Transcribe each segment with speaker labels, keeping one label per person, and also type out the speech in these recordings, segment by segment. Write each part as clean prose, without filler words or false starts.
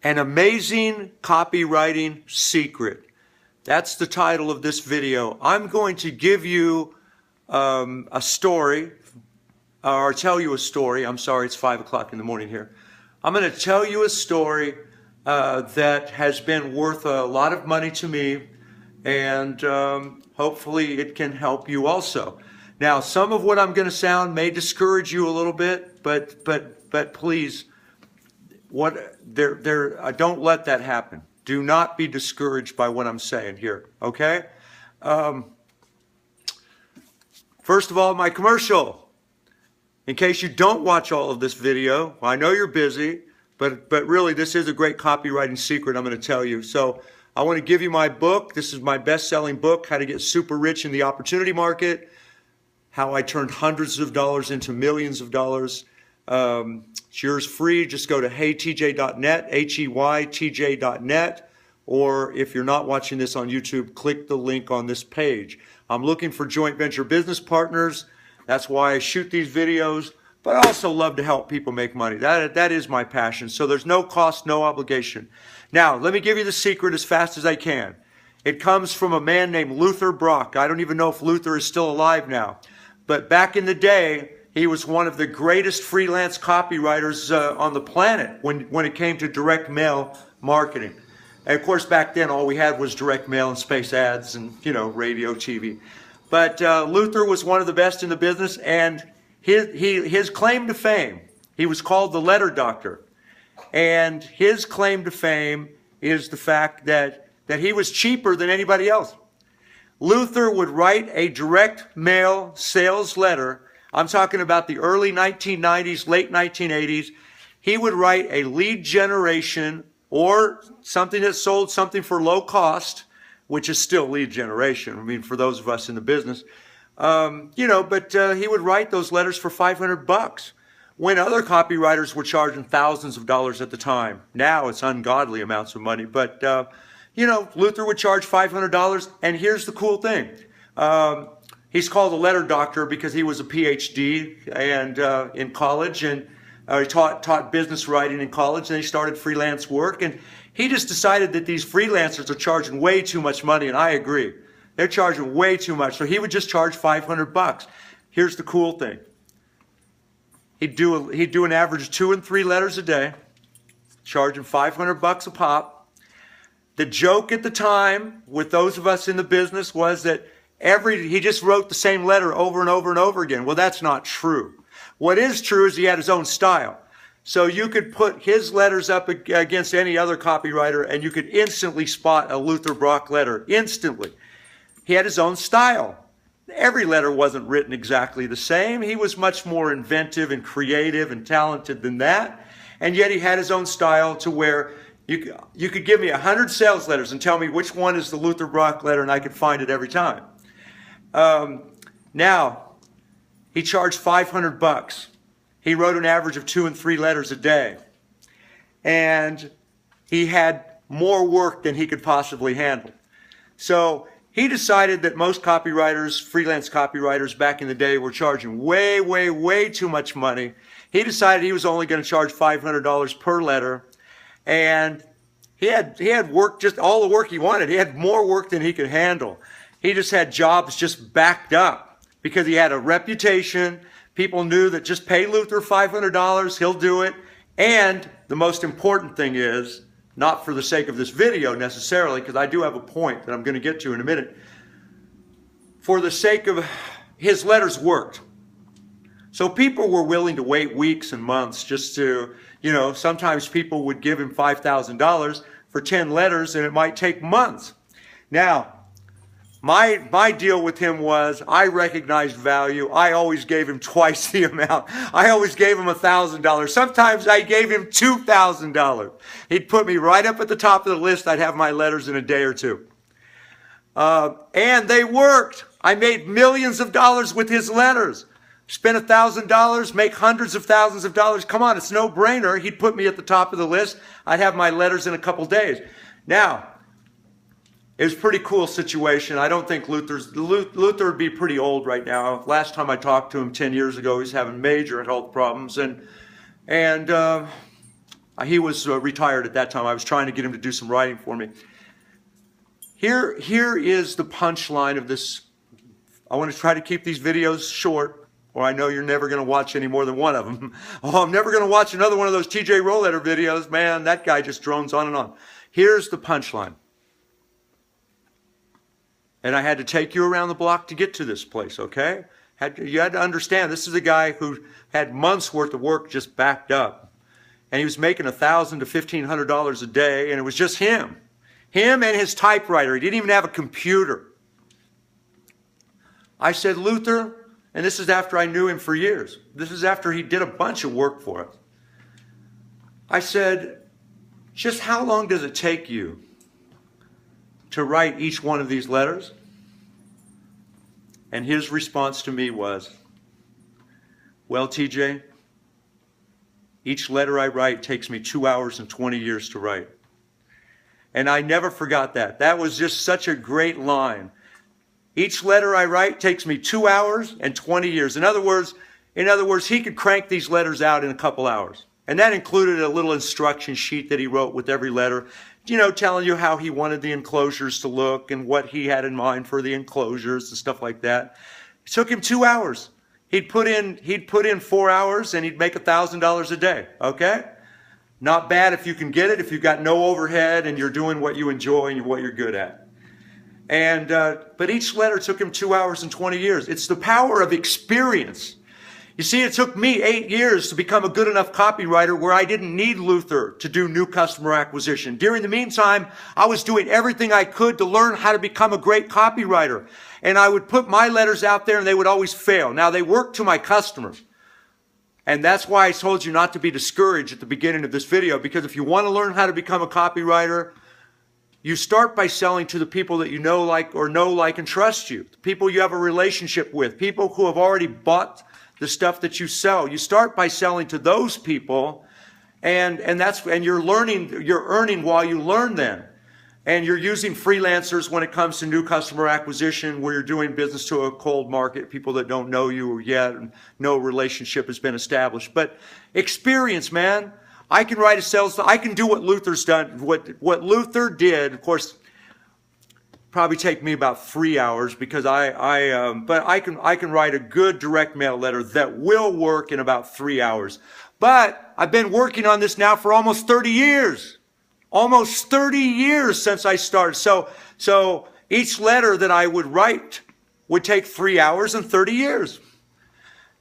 Speaker 1: An amazing copywriting secret. That's the title of this video. I'm going to give you a story, or tell you a story. I'm sorry, it's 5 o'clock in the morning here. I'm going to tell you a story that has been worth a lot of money to me, and hopefully it can help you also. Now, some of what I'm going to sound may discourage you a little bit, but please, don't let that happen. Do not be discouraged by what I'm saying here, okay? First of all, my commercial. In case you don't watch all of this video, I know you're busy, but really this is a great copywriting secret I'm going to tell you. So I want to give you my book. This is my best-selling book, How to Get Super Rich in the Opportunity Market, how I turned hundreds of dollars into millions of dollars. It's yours free. Just go to heytj.net, HEYTJ.net, or if you're not watching this on YouTube, click the link on this page. I'm looking for joint venture business partners. That's why I shoot these videos, but I also love to help people make money. That is my passion. So there's no cost, no obligation. Now, let me give you the secret as fast as I can. It comes from a man named Luther Brock. I don't even know if Luther is still alive now. But back in the day, he was one of the greatest freelance copywriters on the planet when it came to direct mail marketing. And of course, back then, all we had was direct mail and space ads and, radio, TV. But Luther was one of the best in the business, and his claim to fame, he was called the letter doctor. And his claim to fame is the fact that he was cheaper than anybody else. Luther would write a direct mail sales letter. I'm talking about the early 1990s, late 1980s. He would write a lead generation or something that sold something for low cost, which is still lead generation. I mean, for those of us in the business, but he would write those letters for $500 when other copywriters were charging thousands of dollars at the time. Now it's ungodly amounts of money, but Luther would charge $500. And here's the cool thing. He's called a letter doctor because he was a PhD and in college, and he taught business writing in college, and he started freelance work. And he just decided that these freelancers are charging way too much money, and I agree. They're charging way too much. So he would just charge $500. Here's the cool thing. He'd do an average of 2 and 3 letters a day, charging $500 a pop. The joke at the time with those of us in the business was that he just wrote the same letter over and over and over again. Well, that's not true. What is true is he had his own style. So you could put his letters up against any other copywriter, and you could instantly spot a Luther Brock letter, instantly. He had his own style. Every letter wasn't written exactly the same. He was much more inventive and creative and talented than that. And yet he had his own style to where you could give me 100 sales letters and tell me which one is the Luther Brock letter, and I could find it every time. Now, he charged $500. He wrote an average of 2 and 3 letters a day. And he had more work than he could possibly handle. So he decided that most copywriters, freelance copywriters back in the day, were charging way, way, way too much money. He decided he was only going to charge $500 per letter. And he had work, just all the work he wanted. He had more work than he could handle. He just had jobs just backed up because he had a reputation. People knew that just pay Luther $500, he'll do it. And the most important thing is, not for the sake of this video necessarily, because I do have a point that I'm going to get to in a minute. For the sake of his letters worked. So people were willing to wait weeks and months just to, sometimes people would give him $5,000 for 10 letters, and it might take months. Now, my deal with him was I recognized value. I always gave him twice the amount. I always gave him $1,000. Sometimes I gave him $2,000. He'd put me right up at the top of the list. I'd have my letters in a day or two. And they worked. I made millions of dollars with his letters. Spend $1,000, make hundreds of thousands of dollars. Come on, it's no brainer. He'd put me at the top of the list. I'd have my letters in a couple days. Now, it was a pretty cool situation. I don't think Luther would be pretty old right now. Last time I talked to him 10 years ago, he's having major health problems. And He was retired at that time. I was trying to get him to do some writing for me. Here is the punchline of this. I want to try to keep these videos short, or I know you're never going to watch any more than one of them. Oh, I'm never going to watch another one of those TJ Rohleder videos. Man, that guy just drones on and on. Here's the punchline. And I had to take you around the block to get to this place, okay? You had to understand, this is a guy who had months worth of work just backed up. And he was making $1,000 to $1,500 a day, and it was just him. Him and his typewriter. He didn't even have a computer. I said, Luther, and this is after I knew him for years. This is after he did a bunch of work for us. I said, just how long does it take you to write each one of these letters? And his response to me was, well, TJ, each letter I write takes me 2 hours and 20 years to write. And I never forgot that. That was just such a great line. Each letter I write takes me 2 hours and 20 years. In other words, he could crank these letters out in a couple hours. And that included a little instruction sheet that he wrote with every letter, you know, telling you how he wanted the enclosures to look and what he had in mind for the enclosures and stuff like that. It took him 2 hours. He'd put in 4 hours and he'd make $1,000 a day, okay? Not bad if you can get it, if you've got no overhead and you're doing what you enjoy and what you're good at. And but each letter took him 2 hours and 20 years. It's the power of experience. You see, it took me 8 years to become a good enough copywriter where I didn't need Luther to do new customer acquisition. During the meantime, I was doing everything I could to learn how to become a great copywriter. And I would put my letters out there and they would always fail. Now, they worked to my customers. And that's why I told you not to be discouraged at the beginning of this video, because if you want to learn how to become a copywriter, you start by selling to the people that you know, like, and trust you. The people you have a relationship with, people who have already bought the stuff that you sell. You start by selling to those people, and you're earning while you learn then. And you're using freelancers when it comes to new customer acquisition, where you're doing business to a cold market, people that don't know you yet, and no relationship has been established. But experience, man. I can write a sales, I can do what Luther's done. What Luther did, of course, probably take me about 3 hours, because but I can write a good direct mail letter that will work in about 3 hours. But I've been working on this now for almost 30 years. Almost 30 years since I started. So each letter that I would write would take 3 hours and 30 years.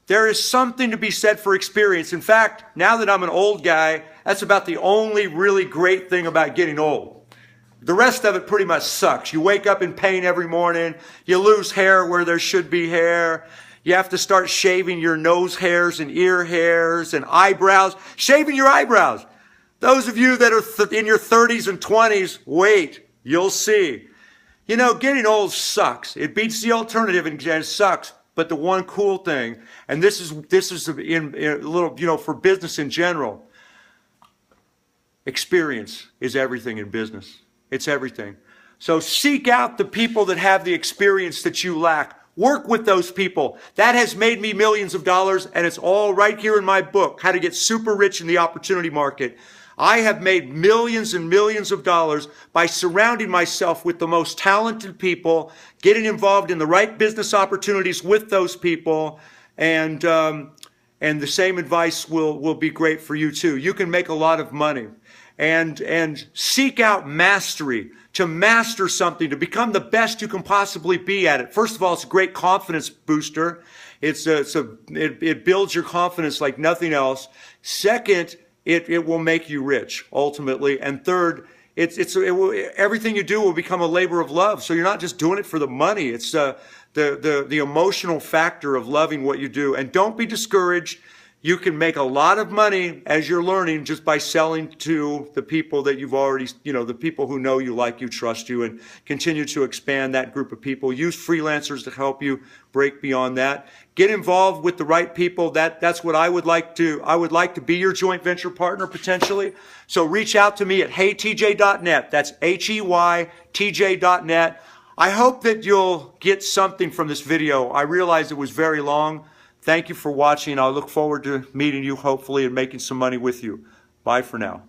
Speaker 1: There is something to be said for experience. In fact, now that I'm an old guy, that's about the only really great thing about getting old. The rest of it pretty much sucks. You wake up in pain every morning. You lose hair where there should be hair. You have to start shaving your nose hairs and ear hairs and eyebrows. Shaving your eyebrows. Those of you that are in your 30s and 20s, wait, you'll see. You know, getting old sucks. It beats the alternative and it sucks. But the one cool thing, and this is in a little, you know, for business in general, experience is everything in business. It's everything. So seek out the people that have the experience that you lack. Work with those people. That has made me millions of dollars, and it's all right here in my book, How to Get Super Rich in the Opportunity Market. I have made millions and millions of dollars by surrounding myself with the most talented people, getting involved in the right business opportunities with those people, and the same advice will be great for you too. You can make a lot of money, and seek out mastery, to master something, to become the best you can possibly be at it. First of all, it's a great confidence booster. It builds your confidence like nothing else. Second, it will make you rich ultimately. And third, everything you do will become a labor of love. So you're not just doing it for the money. It's the emotional factor of loving what you do. And don't be discouraged. You can make a lot of money as you're learning just by selling to the people that you've already, you know, the people who know you, like you, trust you, and continue to expand that group of people. Use freelancers to help you break beyond that. Get involved with the right people. That's what I would like to. I would like to be your joint venture partner potentially. So reach out to me at heytj.net. That's HEYTJ.net. I hope that you'll get something from this video. I realize it was very long. Thank you for watching. I look forward to meeting you hopefully and making some money with you. Bye for now.